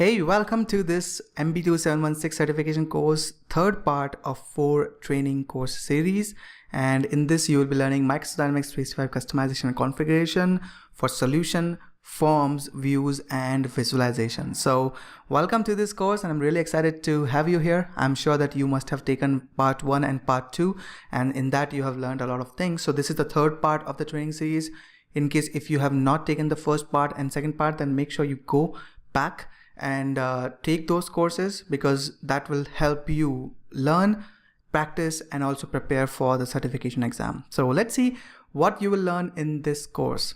Hey, welcome to this MB2-716 certification course, third part of 4 training course series. And in this, you will be learning Microsoft Dynamics 365 customization and configuration for solution, forms, views, and visualization. So welcome to this course, and I'm really excited to have you here. I'm sure that you must have taken part 1 and part 2, and in that you have learned a lot of things. So this is the third part of the training series. In case if you have not taken the first part and second part, then make sure you go back and take those courses, because that will help you learn, practice, and also prepare for the certification exam. So let's see what you will learn in this course.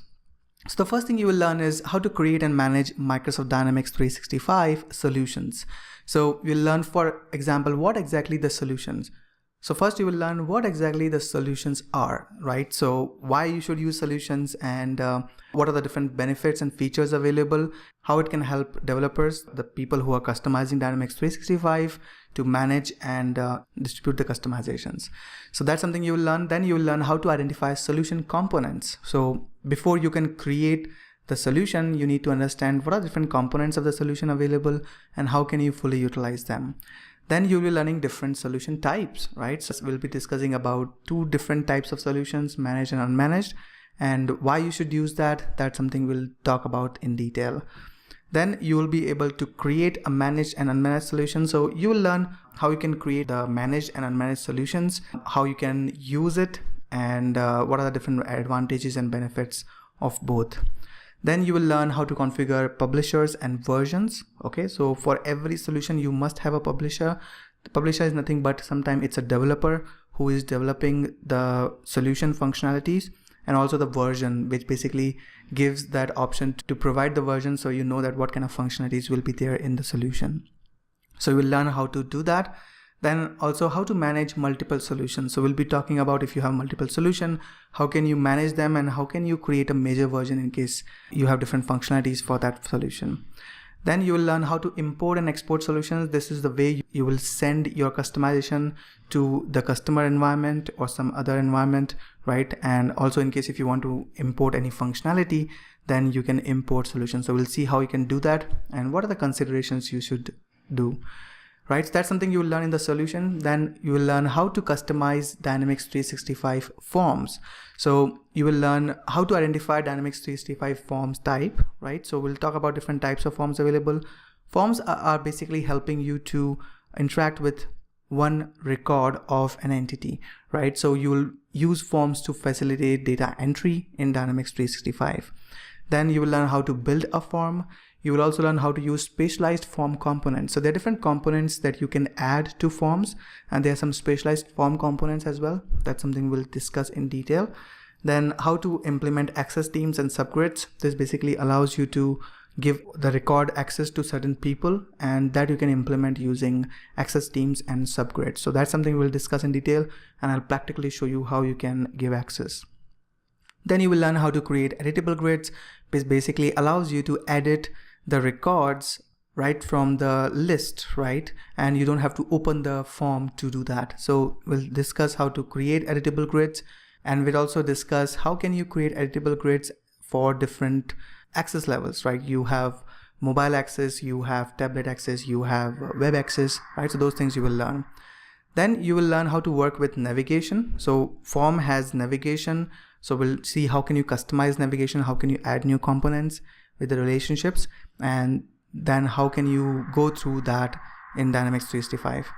So the first thing you will learn is how to create and manage Microsoft Dynamics 365 solutions. So you'll learn, for example, what exactly the solutions. So first you will learn what exactly the solutions are, right? So why you should use solutions, and what are the different benefits and features available, how it can help developers, the people who are customizing Dynamics 365, to manage and distribute the customizations. So that's something you will learn. Then you will learn how to identify solution components. So before you can create the solution, you need to understand what are different components of the solution available and how can you fully utilize them. Then you'll be learning different solution types, right? So we'll be discussing about 2 different types of solutions, managed and unmanaged, and why you should use that. That's something we'll talk about in detail. Then you will be able to create a managed and unmanaged solution. So you will learn how you can create the managed and unmanaged solutions, how you can use it, and what are the different advantages and benefits of both. Then you will learn how to configure publishers and versions. Okay, so for every solution you must have a publisher. The publisher is nothing but sometimes it's a developer who is developing the solution functionalities, and also the version, which basically gives that option to provide the version, so you know that what kind of functionalities will be there in the solution. So you will learn how to do that. Then also how to manage multiple solutions. So we'll be talking about, if you have multiple solutions, how can you manage them, and how can you create a major version in case you have different functionalities for that solution. Then you will learn how to import and export solutions. This is the way you will send your customization to the customer environment or some other environment, right? And also in case if you want to import any functionality, then you can import solutions. So we'll see how you can do that and what are the considerations you should do. Right, so that's something you will learn in the solution. Then you will learn how to customize Dynamics 365 forms. So you will learn how to identify Dynamics 365 forms type, right? So we'll talk about different types of forms available. Forms are basically helping you to interact with one record of an entity, right? So you will use forms to facilitate data entry in Dynamics 365. Then you will learn how to build a form. You will also learn how to use specialized form components. So there are different components that you can add to forms, and there are some specialized form components as well. That's something we'll discuss in detail. Then how to implement access teams and subgrids. This basically allows you to give the record access to certain people, and that you can implement using access teams and subgrids. So that's something we'll discuss in detail, and I'll practically show you how you can give access. Then you will learn how to create editable grids, which basically allows you to edit the records right from the list, right? And you don't have to open the form to do that. So we'll discuss how to create editable grids, and we'll also discuss how can you create editable grids for different access levels, right? You have mobile access, you have tablet access, you have web access, right? So those things you will learn. Then you will learn how to work with navigation. So form has navigation. So we'll see how can you customize navigation, how can you add new components with the relationships, and then how can you go through that in Dynamics 365.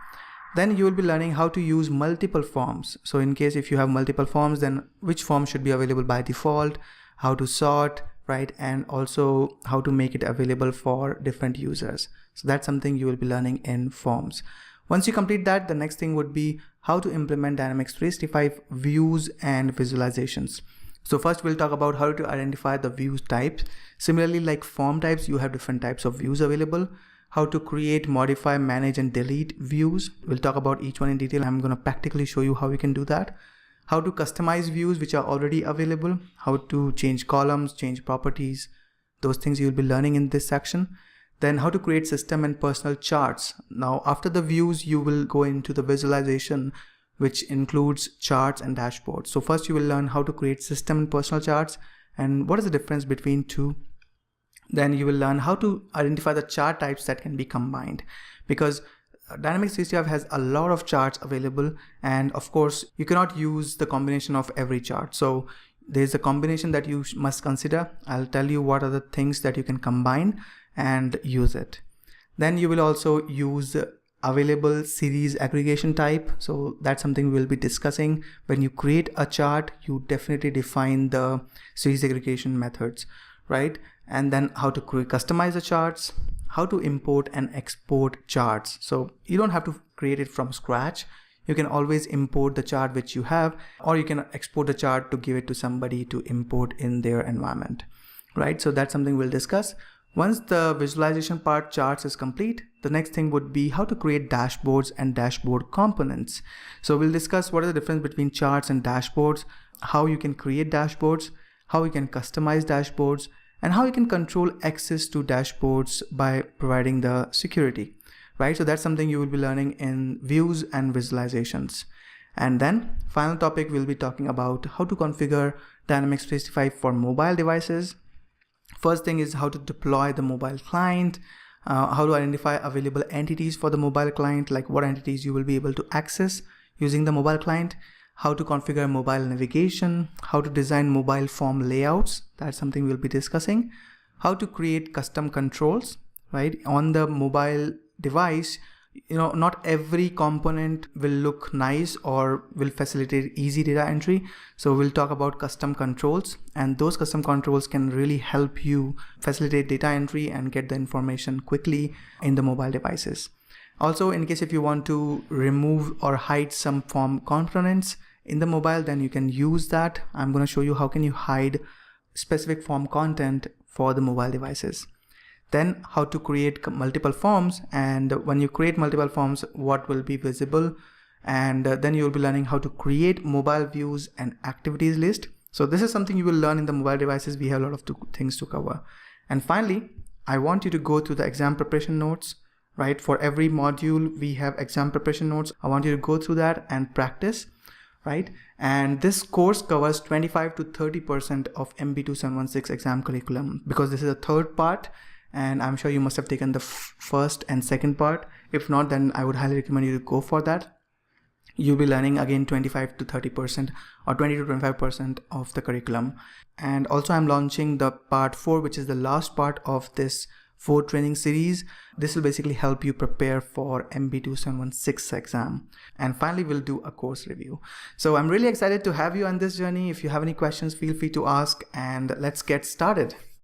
Then you will be learning how to use multiple forms. So in case if you have multiple forms, then which form should be available by default, how to sort, right? And also how to make it available for different users. So that's something you will be learning in forms. Once you complete that, the next thing would be how to implement Dynamics 365 views and visualizations. So first we'll talk about how to identify the views types. Similarly, like form types, you have different types of views available. How to create, modify, manage, and delete views. We'll talk about each one in detail. I'm going to practically show you how you can do that. How to customize views which are already available. How to change columns, change properties. Those things you'll be learning in this section. Then how to create system and personal charts. Now after the views, you will go into the visualization, which includes charts and dashboards. So first you will learn how to create system and personal charts, and what is the difference between two. Then you will learn how to identify the chart types that can be combined, because Dynamics 365 has a lot of charts available, and of course you cannot use the combination of every chart. So there's a combination that you must consider. I'll tell you what are the things that you can combine and use it. Then you will also use available series aggregation type. So that's something we'll be discussing. When you create a chart, you definitely define the series aggregation methods, right? And then how to customize the charts, how to import and export charts. So you don't have to create it from scratch. You can always import the chart which you have, or you can export the chart to give it to somebody to import in their environment, right? So that's something we'll discuss. Once the visualization part charts is complete, the next thing would be how to create dashboards and dashboard components. So we'll discuss what is the difference between charts and dashboards, how you can create dashboards, how you can customize dashboards, and how you can control access to dashboards by providing the security, right? So that's something you will be learning in views and visualizations. And then final topic, we'll be talking about how to configure Dynamics 365 for mobile devices. First thing is how to deploy the mobile client, how to identify available entities for the mobile client, like what entities you will be able to access using the mobile client, how to configure mobile navigation, how to design mobile form layouts. That's something we'll be discussing. How to create custom controls, right? On the mobile device, not every component will look nice or will facilitate easy data entry. So we'll talk about custom controls, and those custom controls can really help you facilitate data entry and get the information quickly in the mobile devices. Also, in case if you want to remove or hide some form components in the mobile, then you can use that. I'm going to show you how can you hide specific form content for the mobile devices. Then how to create multiple forms, and when you create multiple forms, what will be visible. And then you will be learning how to create mobile views and activities list. So this is something you will learn in the mobile devices. We have a lot of things to cover. And finally, I want you to go through the exam preparation notes, right? For every module, we have exam preparation notes. I want you to go through that and practice, right? And this course covers 25 to 30% of MB2-716 exam curriculum, because this is a third part. And I'm sure you must have taken the first and second part. If not, then I would highly recommend you to go for that. You'll be learning again 25 to 30% or 20 to 25% of the curriculum. And also I'm launching the part 4, which is the last part of this 4 training series. This will basically help you prepare for MB2-716 exam. And finally, we'll do a course review. So I'm really excited to have you on this journey. If you have any questions, feel free to ask, and let's get started.